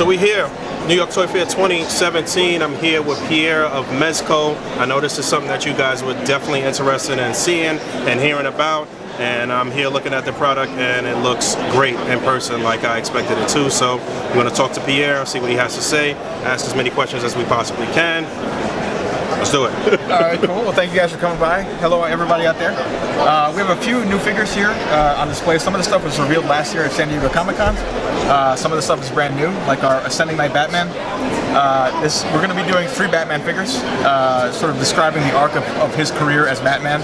So we're here, New York Toy Fair 2017. I'm here with Pierre of Mezco. I know this is something that you guys were definitely interested in seeing and hearing about. And I'm here looking at the product and it looks great in person like I expected it to. So I'm going to talk to Pierre, see what he has to say, ask as many questions as we possibly can. Let's do it. All right, cool. Well, thank you guys for coming by. Hello, everybody out there. We have a few new figures here on display. Some of the stuff was revealed last year at San Diego Comic-Con. Some of the stuff is brand new, like our Ascending Knight Batman. We're going to be doing 3 Batman figures, sort of describing the arc of his career as Batman.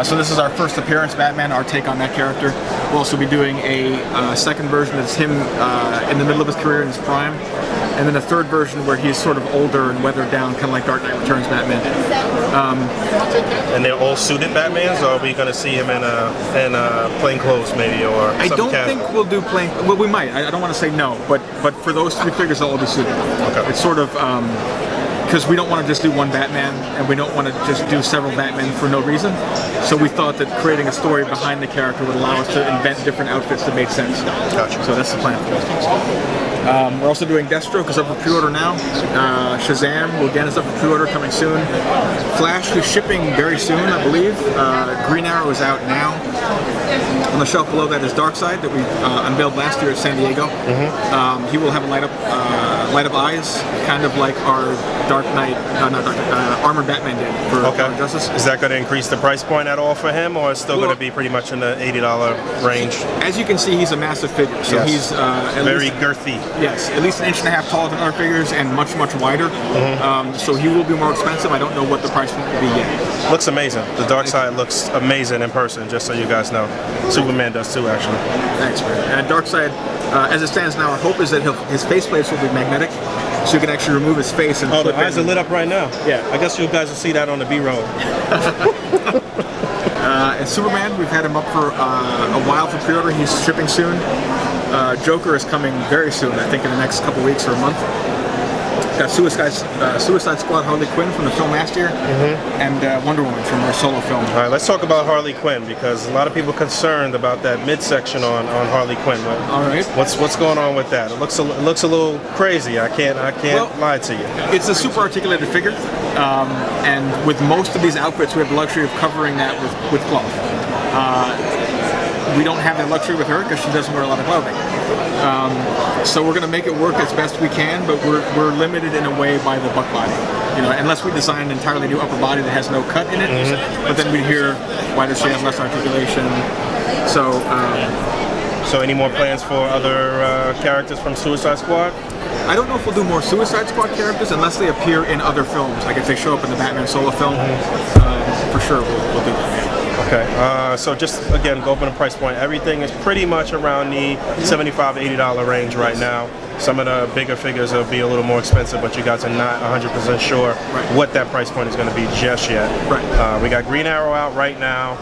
So this is our first appearance, Batman, our take on that character. We'll also be doing a second version that's him in the middle of his career in his prime. And then a third version where he's sort of older and weathered down, kind of like Dark Knight Returns Batman. And they're all suited Batmans, or are we going to see him in plain clothes maybe, or I don't think we'll do plain. Well, we might. I don't want to say no, but for those 3 figures, they'll all be suited. Okay. It's sort of because we don't want to just do one Batman, and we don't want to just do several Batmen for no reason. So we thought that creating a story behind the character would allow us to invent different outfits that made sense. Gotcha. So that's the plan for those. We're also doing Deathstroke is up for pre-order now. Shazam, well, again, is up for pre-order, coming soon. Flash is shipping very soon, I believe. Green Arrow is out now. On the shelf below that is Darkseid that we unveiled last year at San Diego. He will have light up eyes, kind of like our Dark Knight, Armored Batman did for Dawn of Justice. Is that going to increase the price point at all for him, or is it still going to be pretty much in the $80 range? As you can see, he's a massive figure, so he's very girthy. Yes, at least 1.5 inches taller than other figures and much wider. So he will be more expensive. I don't know what the price point will be yet. Looks amazing. The Darkseid looks amazing in person, just so you guys know. Superman does too, actually. Thanks, man. And Darkseid, as it stands now, our hope is that his faceplates will be magnetic, so you can actually remove his face and the eyes are lit up right now. Yeah. I guess you guys will see that on the B-roll. And Superman, we've had him up for a while for pre-order. He's shipping soon. Joker is coming very soon, I think in the next couple weeks or a month. Got Suicide Squad Harley Quinn from the film last year, and Wonder Woman from our solo film. All right, let's talk about Harley Quinn, because a lot of people are concerned about that midsection on Harley Quinn. All right. What's going on with that? It looks a little crazy. I can't lie to you. It's a super articulated figure, and with most of these outfits, we have the luxury of covering that with cloth. We don't have that luxury with her because she doesn't wear a lot of clothing. So we're going to make it work as best we can, but we're limited in a way by the buck body. You know, unless we design an entirely new upper body that has no cut in it, but then we'd hear, why does she have less articulation? So, so any more plans for other characters from Suicide Squad? I don't know if we'll do more Suicide Squad characters unless they appear in other films. Like if they show up in the Batman solo film, for sure we'll do that. Okay, so just again, go up in the price point. Everything is pretty much around the $75, $80 range right now. Some of the bigger figures will be a little more expensive, but you guys are not 100% sure what that price point is going to be just yet. Right. We got Green Arrow out right now,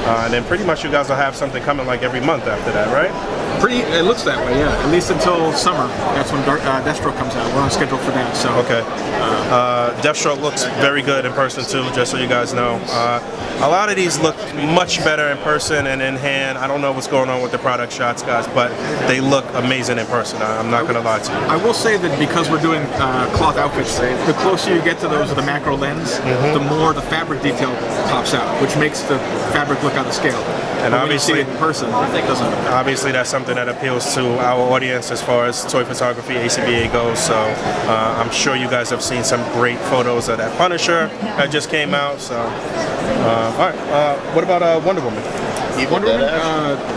and then pretty much you guys will have something coming like every month after that, right? It looks that way, yeah. At least until summer. That's when Deathstroke comes out. We're on schedule for that. So. Okay. Deathstroke looks very good in person too, just so you guys know. A lot of these look much better in person and in hand. I don't know what's going on with the product shots, guys, but they look amazing in person. I'm not going to lie to you. I will say that because we're doing cloth outfits, the closer you get to those with a macro lens, the more the fabric detail pops out, which makes the fabric look out of scale. And obviously, when you see it in person, it doesn't. Obviously, that's something that appeals to our audience as far as toy photography, A.C.B.A. goes. So I'm sure you guys have seen some great photos of that Punisher that just came out. So, all right. What about Wonder Woman? Wonder Woman,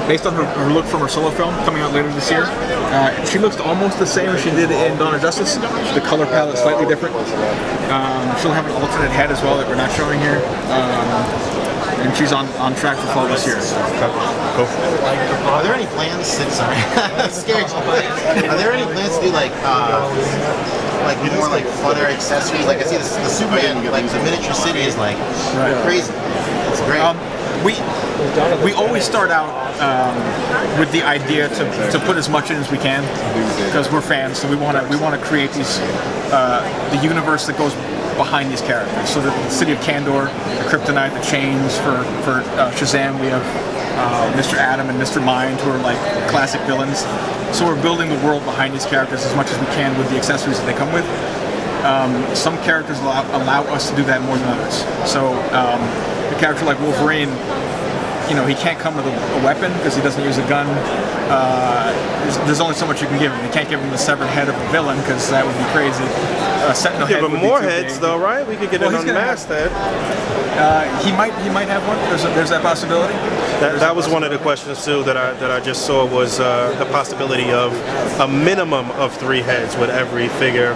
based on her look from her solo film coming out later this year, she looks almost the same as she did in Dawn of Justice. The color palette is slightly different. She'll have an alternate head as well that we're not showing here. And she's on track for fall this year. Cool. Are there any plans? Sorry, scary. Are there any plans to do like more like funner accessories? Like I see the Superman, like the miniature city is like crazy. It's great. We always start out with the idea to put as much in as we can because we're fans, so we want to create these the universe that goes behind these characters. So the city of Kandor, the Kryptonite, the chains for Shazam. We have Mr. Adam and Mr. Mind, who are like classic villains. So we're building the world behind these characters as much as we can with the accessories that they come with. Some characters allow us to do that more than others. So a character like Wolverine, you know, he can't come with a weapon because he doesn't use a gun. There's only so much you can give him. You can't give him the severed head of a villain because that would be crazy. Sentinel Give head him more heads, though, right? We could get an unmasked head. He might have one. There's that possibility. That was one of the questions too that I just saw was the possibility of a minimum of 3 heads with every figure.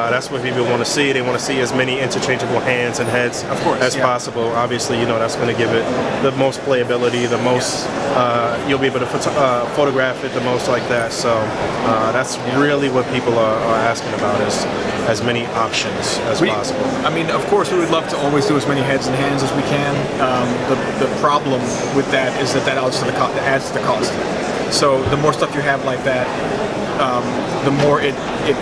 That's what people want to see. They want to see as many interchangeable hands and heads as possible. Obviously, you know, that's going to give it the most playability, the most you'll be able to photograph it the most like that. So that's really what people are asking about, is as many options as possible. I mean, of course, we would love to always do as many heads and hands as we can. The problem with that is that adds to the cost. So the more stuff you have like that, the more it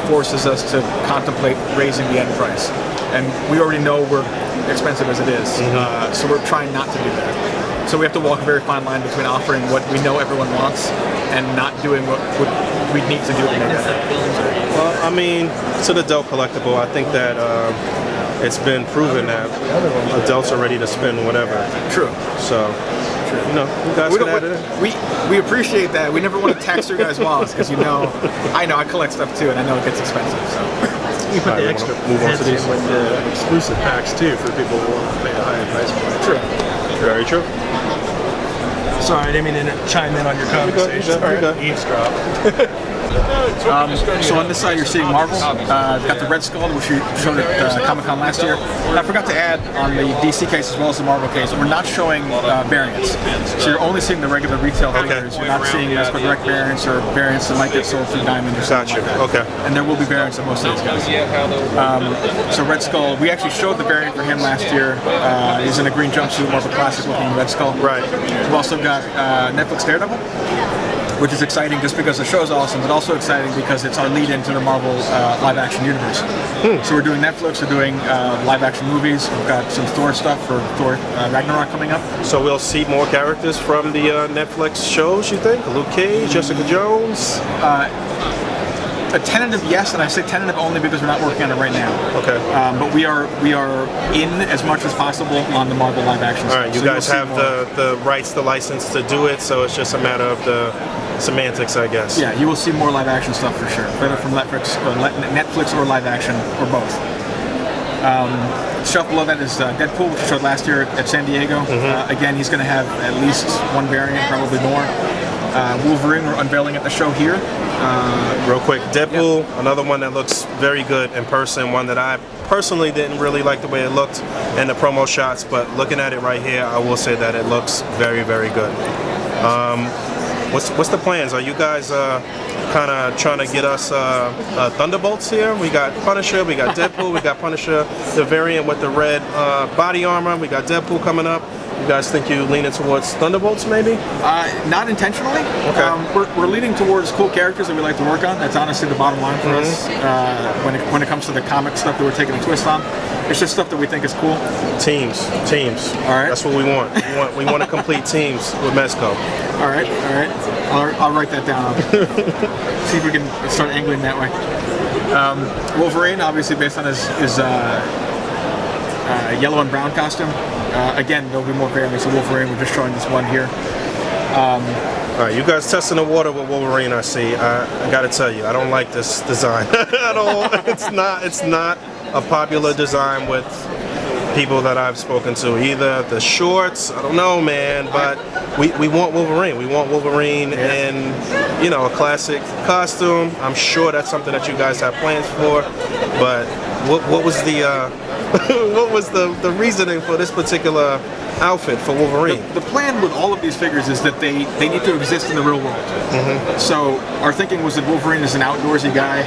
forces us to contemplate raising the end price. And we already know we're expensive as it is, so we're trying not to do that. So we have to walk a very fine line between offering what we know everyone wants and not doing what we need to do to make that happen. Well, I mean, to the adult collectible, I think that it's been proven that adults are ready to spend whatever. True. So, you know, you guys can add it in. We appreciate that. We never want to tax your guys' wallets because, you know, I collect stuff too, and I know it gets expensive. So you put the extra heads in with the exclusive packs too for people who want to pay a higher price point. True. Very true. Sorry, I didn't mean to chime in on your conversation. Eavesdrop. So on this side you're seeing Marvel. Got the Red Skull, which we showed at Comic-Con last year. And I forgot to add on the DC case as well as the Marvel case, we're not showing variants. So you're only seeing the regular retail figures. You're not seeing Mezco direct variants or variants that might get sold through Diamond or something like that. Okay. And there will be variants of most of these guys. So Red Skull, we actually showed the variant for him last year. He's in a green jumpsuit, more of a classic looking Red Skull. Right. We've also got Netflix Daredevil, which is exciting just because the show's awesome, but also exciting because it's our lead into the Marvel live-action universe. So we're doing Netflix, we're doing live-action movies, we've got some Thor stuff for Thor Ragnarok coming up. So we'll see more characters from the Netflix shows, you think? Luke Cage, Jessica Jones? A tentative yes, and I say tentative only because we're not working on it right now. Okay. But we are in as much as possible on the Marvel live-action stuff. All right, you guys have the rights, the license to do it, so it's just a matter of the semantics, I guess. Yeah, you will see more live-action stuff for sure, whether from Netflix or live-action, or both. Shelf below that is Deadpool, which we showed last year at San Diego. Again, he's going to have at least one variant, probably more. Wolverine, we're unveiling at the show here. Real quick, Deadpool, another one that looks very good in person, one that I personally didn't really like the way it looked in the promo shots, but looking at it right here, I will say that it looks very, very good. What's the plans? Are you guys kind of trying to get us Thunderbolts here? We got Punisher, we got Deadpool, we got Punisher, the variant with the red body armor, we got Deadpool coming up. You guys think you're leaning towards Thunderbolts, maybe? Not intentionally. Okay. We're leaning towards cool characters that we like to work on. That's honestly the bottom line for us. When it comes to the comic stuff that we're taking a twist on, it's just stuff that we think is cool. Teams. All right. That's what we want. We want to complete teams with Mezco. All right. I'll write that down. See if we can start angling that way. Wolverine, obviously based on his yellow and brown costume. Again, there'll be more variants of Wolverine. We're just showing this one here. All right, you guys testing the water with Wolverine. I see. I got to tell you, I don't like this design at all. It's not a popular design with people that I've spoken to. Either the shorts, I don't know, man, but we want Wolverine. We want Wolverine in, you know, a classic costume. I'm sure that's something that you guys have plans for. But what was the what was the reasoning for this particular outfit for Wolverine? The plan with all of these figures is that they need to exist in the real world. So our thinking was that Wolverine is an outdoorsy guy.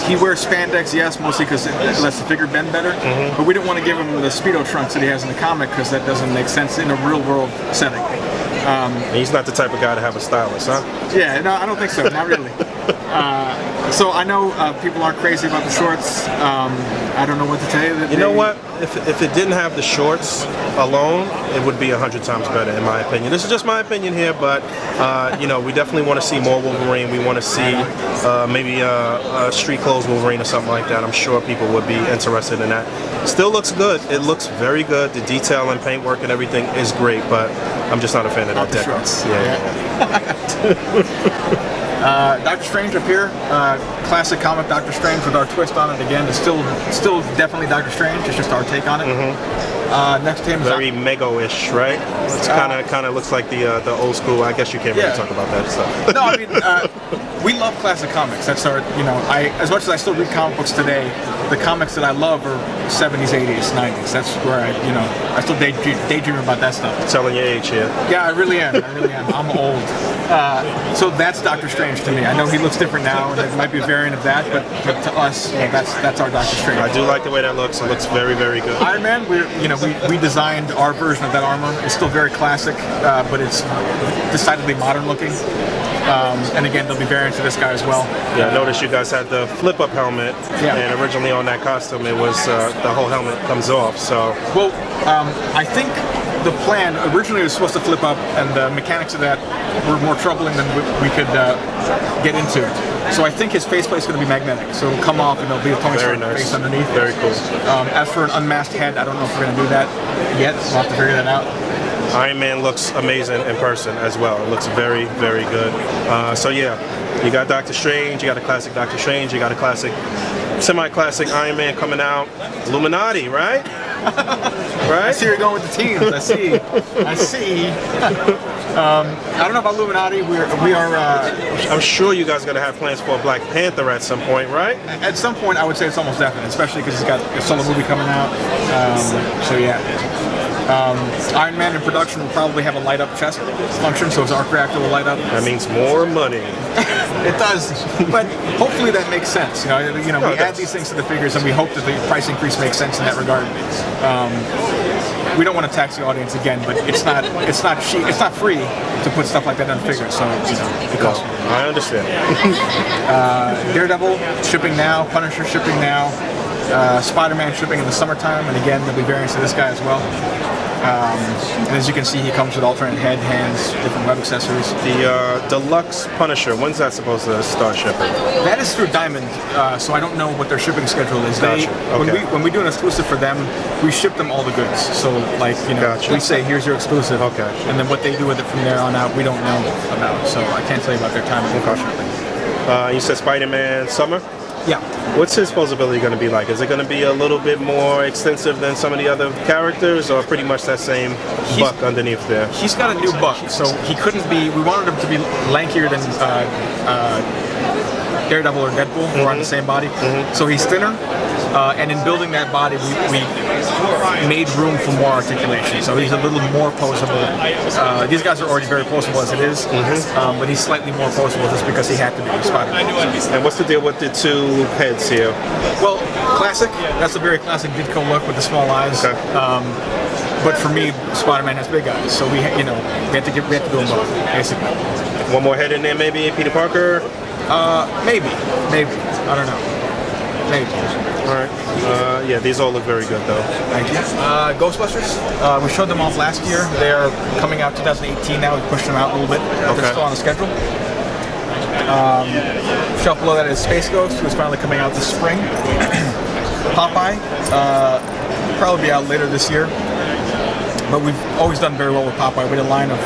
He wears spandex, yes, mostly because it lets the figure bend better. But we didn't want to give him the Speedo trunks that he has in the comic because that doesn't make sense in a real world setting. And he's not the type of guy to have a stylist, huh? Yeah, no, I don't think so. Not really. So I know people aren't crazy about the shorts. I don't know what to tell you. You know what? If it didn't have the shorts alone, it would be 100 times better, in my opinion. This is just my opinion here, but you know, we definitely want to see more Wolverine. We want to see maybe a street clothes Wolverine or something like that. I'm sure people would be interested in that. Still looks good. It looks very good. The detail and paintwork and everything is great, but I'm just not a fan of that deck. Doctor Strange up here, classic comic Doctor Strange with our twist on it again. It's still definitely Doctor Strange. It's just our take on it. Next to him is very Mego-ish, right? It's kind of looks like the old school. I guess you can't really talk about that stuff. No, I mean we love classic comics. That's our, you know, as much as I still read comic books today, the comics that I love are 70s, 80s, 90s. That's where I still daydream about that stuff. Telling your age here. Yeah, I really am. I'm old. So that's Doctor Strange to me. I know he looks different now, and it might be a variant of that, but to us, that's our Doctor Strange. I do like the way that looks. It looks very, very good. Iron Man, we designed our version of that armor. It's still very classic, but it's decidedly modern looking. And again, there'll be variants of this guy as well. Yeah, I noticed you guys had the flip-up helmet, and originally on that costume, it was the whole helmet comes off. So, well, I think the plan originally was supposed to flip up, and the mechanics of that were more troubling than we could get into. So I think his faceplate's going to be magnetic, so it'll come off and there'll be a Tony Stark face underneath. Very cool. As for an unmasked head, I don't know if we're going to do that yet. We'll have to figure that out. Iron Man looks amazing in person as well. It looks very, very good. So yeah, you got Doctor Strange, you got a classic Doctor Strange, you got a classic, semi-classic Iron Man coming out. Illuminati, right? Right? I see you're going with the teams. I see. I don't know about Illuminati. We are. I'm sure you guys are gonna have plans for a Black Panther at some point, right? At some point, I would say it's almost definite, especially because he's got a solo movie coming out. So yeah. Iron Man in production will probably have a light up chest function, so his arc reactor will light up. That means more money. It does, but hopefully that makes sense. We add these things to the figures, and we hope that the price increase makes sense in that regard. We don't want to tax the audience again, but it's not cheap. It's not free to put stuff like that on figures, so it costs. I understand. Daredevil shipping now, Punisher shipping now. Spider-Man shipping in the summertime, and again there'll be variants of this guy as well. And as you can see, he comes with alternate head, hands, different web accessories. The deluxe Punisher, when's that supposed to start shipping? That is through Diamond, so I don't know what their shipping schedule is. When we do an exclusive for them, we ship them all the goods. So we say, here's your exclusive, and then what they do with it from there on out, we don't know about. So I can't tell you about their timing, unfortunately. You said Spider-Man summer? Yeah. What's his posability going to be like? Is it going to be a little bit more extensive than some of the other characters, or pretty much that same buck underneath there? He's got a new buck, so he couldn't be. We wanted him to be lankier than Daredevil or Deadpool, who are on the same body. So he's thinner, and in building that body, we made room for more articulation. So he's a little more posable. These guys are already very posable as it is, but he's slightly more posable just because he had to be Spider-Man. And what's the deal with the two heads here? Well, classic. That's a very classic Ditko look with the small eyes. Okay. But for me, Spider-Man has big eyes, so we had to do them both, basically. One more head in there, maybe Peter Parker. Maybe. I don't know. Maybe. All right. Yeah, these all look very good, though. Thank you. Ghostbusters. We showed them off last year. They're coming out 2018 now. We pushed them out a little bit. They're still on the schedule. Shelf below that is Space Ghost, who's finally coming out this spring. Popeye. Probably be out later this year. But we've always done very well with Popeye. We had a line of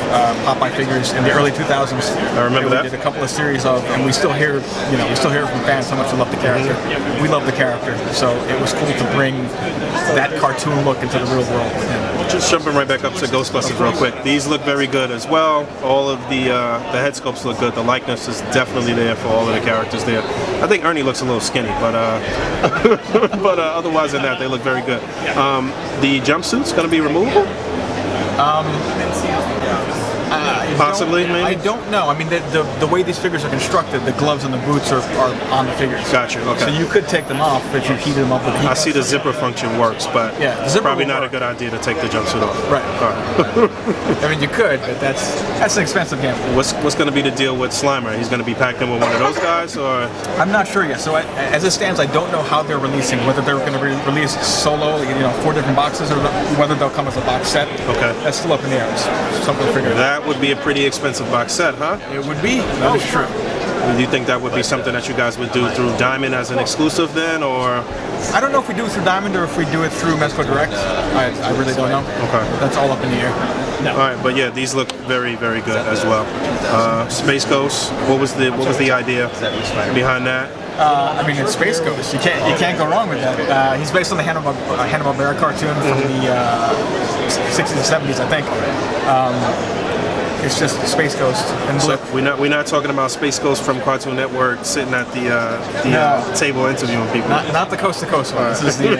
Popeye figures in the early 2000s. I remember that. We did a couple of series of, and we still hear, from fans how much they love the character. We love the character, so it was cool to bring that cartoon look into the real world with him. Just jumping right back up to Ghostbusters real quick. These look very good as well. All of the head sculpts look good. The likeness is definitely there for all of the characters there. I think Ernie looks a little skinny, but otherwise than that, they look very good. The jumpsuit's going to be removable? Possibly, maybe? I don't know. I mean, the way these figures are constructed, the gloves and the boots are on the figures. Gotcha, okay. So you could take them off if you heated them up with heat. I see the zipper function works, but Yeah, the zipper probably will not work. a good idea to take the jumpsuit off. Right. All right. I mean, you could, but that's an expensive gamble. What's going to be the deal with Slimer? He's going to be packed in with one of those guys, or? I'm not sure yet. So as it stands, I don't know how they're releasing. Whether they're going to be released solo, 4 different boxes, or whether they'll come as a box set. Okay. That's still up in the air. It's something to figure out. That would be a pretty expensive box set, huh? It would be. That is true. Do you think that would be something that you guys would do through Diamond as an exclusive then, or? I don't know if we do it through Diamond or if we do it through Mezco Direct. I really don't know. Okay. That's all up in the air. All right, but yeah, these look very, very good as well. Space Ghost. What was the idea behind that? I mean, it's Space Ghost. You can't go wrong with that. He's based on the Hanna-Barbera cartoon from the 60s and 70s, I think. It's just Space Ghost and So Blip. we're not talking about Space Ghost from Cartoon Network sitting at the table interviewing people. Not the Coast to Coast one. This is the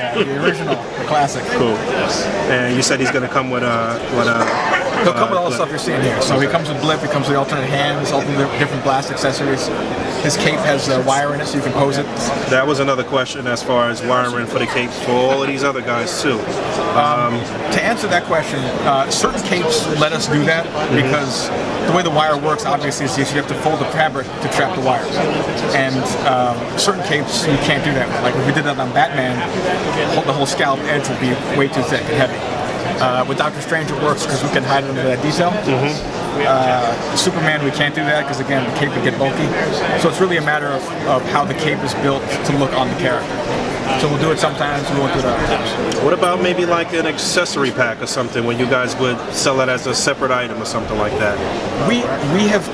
original, the classic. Cool. And you said he's going to come with He'll come with all the stuff you're seeing here. So he comes with Blip, he comes with alternate hands, all the different blast accessories. His cape has wire in it, so you can pose it. That was another question as far as wiring for the capes for all of these other guys too. To answer that question, certain capes let us do that because the way the wire works, obviously, is you have to fold the fabric to trap the wire. And certain capes, you can't do that with. Like if we did that on Batman, the whole scallop edge would be way too thick and heavy. With Doctor Strange, it works because we can hide under that detail. Superman, we can't do that because, again, the cape would get bulky. So it's really a matter of how the cape is built to look on the character. So we'll do it sometimes, we won't do it other times. What about maybe like an accessory pack or something when you guys would sell it as a separate item or something like that? We have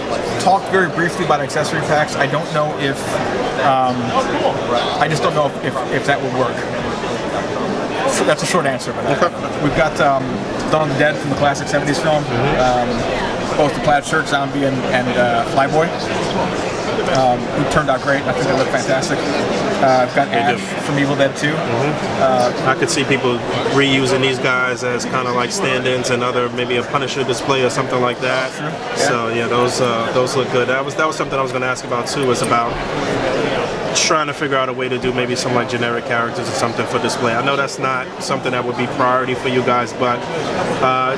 talked very briefly about accessory packs. I don't know if I just don't know if that would work. So that's a short answer, but we've got Dawn of the Dead from the classic 70s film. Both the plaid shirt, Zombie, and Flyboy. Who turned out great. I think they look fantastic. I've got Ash from Evil Dead 2. I could see people reusing these guys as kind of like stand-ins and other, maybe a Punisher display or something like that. Yeah. So yeah, those look good. That was something I was going to ask about too. Was about trying to figure out a way to do maybe some like generic characters or something for display. I know that's not something that would be priority for you guys, but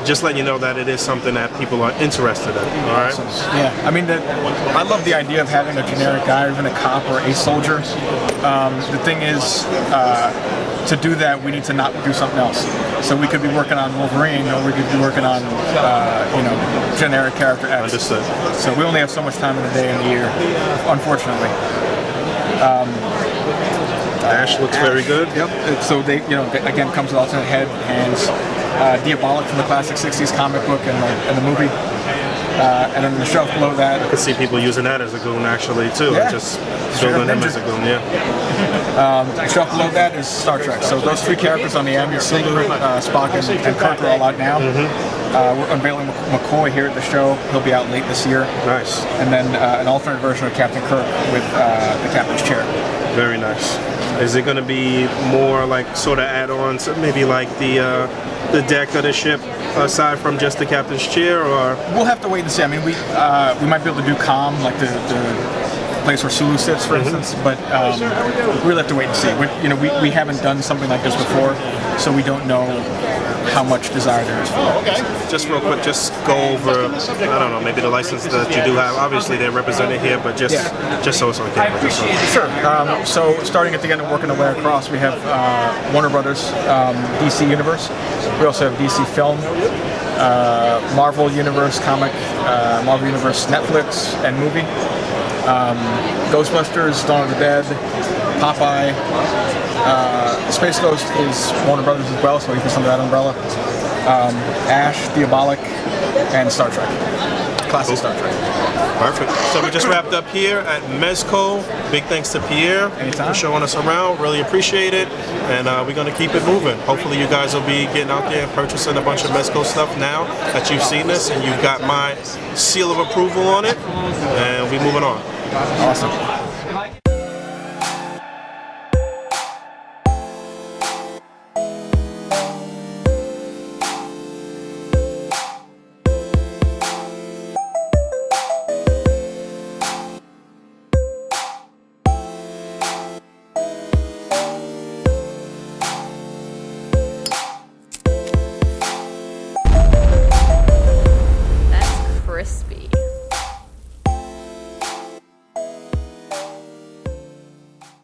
just letting you know that it is something that people are interested in. All right. Yeah, I mean, I love the idea of having a generic guy, or even a cop or a soldier. The thing is, to do that, we need to not do something else. So we could be working on Wolverine, or we could be working on, generic character X. Understood. So we only have so much time in the day and the year, unfortunately. Ash looks very good. Yep. So they, again, comes with alternate head, hands. Diabolic from the classic 60s comic book and the movie. And then the shelf below that. I could see people using that as a goon actually too. Yeah. Just building him as a goon, The shelf below that is Star Trek. So those 3 characters on the end, Sulu, Spock, and Kirk are all out now. We're unveiling McCoy here at the show. He'll be out late this year. Nice. And then an alternate version of Captain Kirk with the captain's chair. Very nice. Is it going to be more like sort of add-ons, maybe like the deck of the ship, aside from just the captain's chair, or? We'll have to wait and see. I mean, we might be able to do calm, like the place where Sulu sits, for instance, but we'll have to wait and see. We haven't done something like this before, so we don't know how much desire there is for it. Just real quick, just go over, I don't know, maybe the license that you do have. Obviously, they're represented here, but just so it's on camera. Sure. So starting at the end and working our way across, we have Warner Brothers, DC Universe. We also have DC Film, Marvel Universe comic, Marvel Universe Netflix and movie, Ghostbusters, Dawn of the Dead, Popeye. Space Ghost is Warner Brothers as well, so he fits under that umbrella. Ash, Diabolic, and Star Trek. Classic Star Trek. Perfect. So we just wrapped up here at Mezco. Big thanks to Pierre Anytime. for showing us around. Really appreciate it. And we're going to keep it moving. Hopefully you guys will be getting out there and purchasing a bunch of Mezco stuff now that you've seen this and you've got my seal of approval on it. And we're moving on. Awesome.